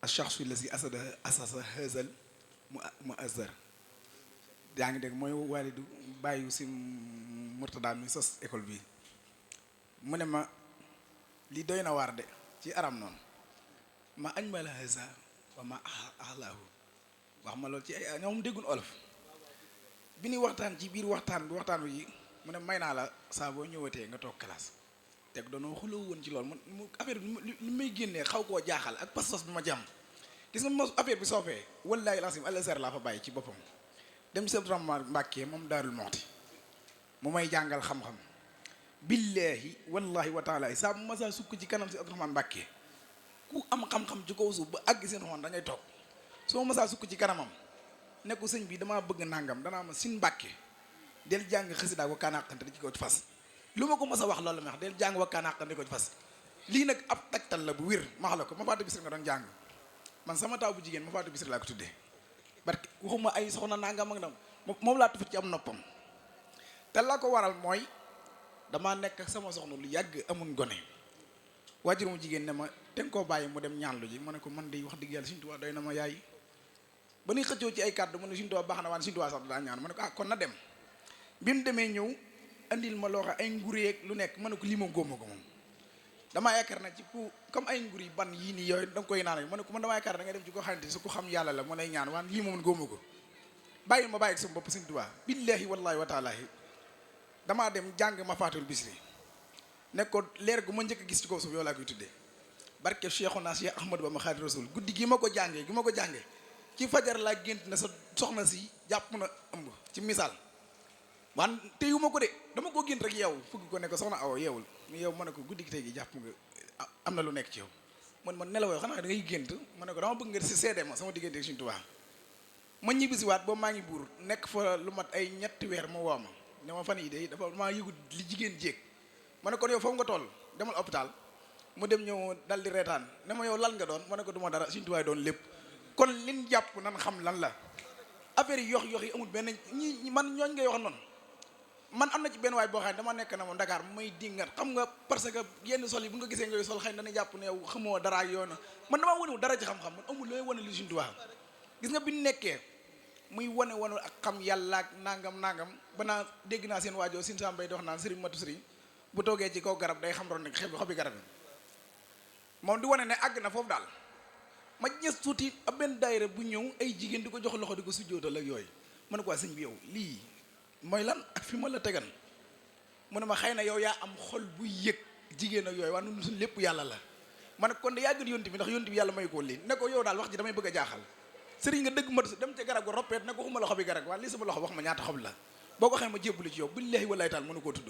ash-shakhsu allazi asasa hazal mu azhar yaa ngi dégg mooy walidu bàyyi si Murtada mi sos école bi mu ne ma li doy na waar de ci aram noonu ma añ ma la haza wa ma ahlaahu wax ma loolu ci ay ñoom déggul olof bi ñuy waxtaan ci biir waxtaan bi mu ne may naa la saa boo ñëwatee nga toog classe teg doonoo xuloo woon ci loolu mu affaire bi li may génnee xaw koo jaaxal ak pas-pas bi ma jàmm gis nga mo affaire bi soofee wallaahi lasim Al-Azhar laa fa bàyyi ci boppam dem ci Abdourahmane Mbàkke moom Daarul Muxti mu may jàngal xam-xam billaahi wallaahi wa taala saa bu ma saa sukk ci kanam si Abdourahmane Mbàkke ku am xam-xam ci kaw suuf ba àgg seen xoon da ngay toog soo ma saa sukk ci kanamam ne ko sëñ bi damaa bëgg nangam danaa ma sin Mbàkke del jàng xasida Wakaana Haqane di ci ko ci fas lu ma ko mos a wax loolu la ma wax del jàng Wakaana Haqane di ko ci fas lii nag ab tegtal la bu wér ma wax la ko ma faatu bisir nga doon jàng man sama taw bu jigéen ma faatu bisir laa ko tuddee barke waxuma ay soxna nangam ak moom laa tufut ci am noppam te la ko waral mooy damaa nekk ak sama soxna lu yàgg amun gone waajur mu jigéen ne ma te nga koo bàyyi mu dem ñaanlu ji ma ne ko man de wax dëgg yàlla Sëriñ Tuubaa doy na ma yaay ba nuy xëccoo ci ay kàddu mu ne Sëriñ Tuubaa baax na waan Sëriñ Tuubaa sax daa ñaan ma ne ko kon na dem bi mu demee ñëw andil ma loo xam ay nguréeg lu nekk ma ne ko lii moom góoma ko moom damaa yaakaar na ci ku comme ay ngur yi ban yii nii yooyu da nga koy naan ma ne ko man damaa yaakaar da ngay dem ci ko xamante su ko xam yàlla la mu lay ñaan waan lii moom góoma ko bàyyi ma bàyyi sama bopp Sëriñ Tuubaa billaahi wallaahi wa taalaahi damaa dem jàng ma faatul bisri ne ko leer gu ma njëkk a gis ci kaw suuf yow laa koy tuddee barke Cheikhuna Cheikh Ahmadou Bamba Xaadimu Rasuul guddi gi ma ko jàngee ci fajar laa gént na sa soxna si jàpp na ëmb ci misaal man téyu ma ko de dama ko gént rek yow fugg ko ne ko soxna awo yeewul mu yow ma ne ko guddi gi tey gi jàpp nga am na lu nekk ci yow man nelaw yow xanaa da ngay gént ma ne ko dama bëgg nga si seede ma sama diggante ak Sëriñ Tuubaa ma ñibbisiwaat boobu maa ngi buur nekk fa lu mat ay ñetti weer ma woo ma ne ma fan yi de dafa maa yëgu li jigéen jéeg ma ne kon yow foofu nga toll demal hôpital mu dem ñëw dal di reetaan ne ma yow lan nga doon ma ne ko du ma dara Sëriñ Tuubaa doon lépp kon liñ jàpp nan xam lan la affaire yi yox yi amul benn ñi man ñooñ ngay wax noonu man am na ci benn waay boo xam ne dama nekk na moom Dakar may dingat xam nga parce que yenn sol yi bu nga gisee ngay sol xëy na dana jàpp ne yow xamoo dara ak yoon man damaa wane dara ci xam-xam man amul looy wane li Sëriñ Tuubaa gis nga bi ñu nekkee muy wane ak xam yàlla ak nangam ba naa dégg naa seen waajoo sin sa mbay di wax naan sëriñ matu sëriñ bu toogee ci kaw garab day xam ron ne xobi garab yi moom di wane ne àgg na foofu daal ma ñës tuuti ab benn daayira bu ñëw ay jigéen di ko jox loxo di ko sujjootal ak yooyu ma ne ko waa sëñ bi yow lii mooy lan ak fi ma la tegan mu ne ma xëy na yow yaa am xol bu yëg jigéen ak yooyu waa nun suñ lépp yàlla la ma ne kon de yaa gën yonti bi ndax yonti bi yàlla may koo lii ne ko yow daal wax ji damay bëgg a jaaxal sëriñ nga dëgg matu dem ca garab ga roppeet ne ko xuma loxo bi garab waa lii sama loxo wax ma ñaata xob la boo ko xëy ma jébbali ci yow billaahi wallaahi taala mënu koo tudd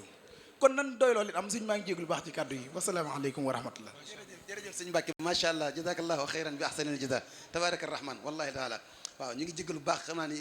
kon nan doy loolu it am sëñ maa ngi jéglu baax ci kàddu yi wasalaamaaleykum wa rahmatullah jërëjëf sëñ Mbàkke macha allah jazakallahu xayran bi ahsanil jaza tabaraka rahman wallahi taala waaw ñu ngi jéglu baax xam naa ni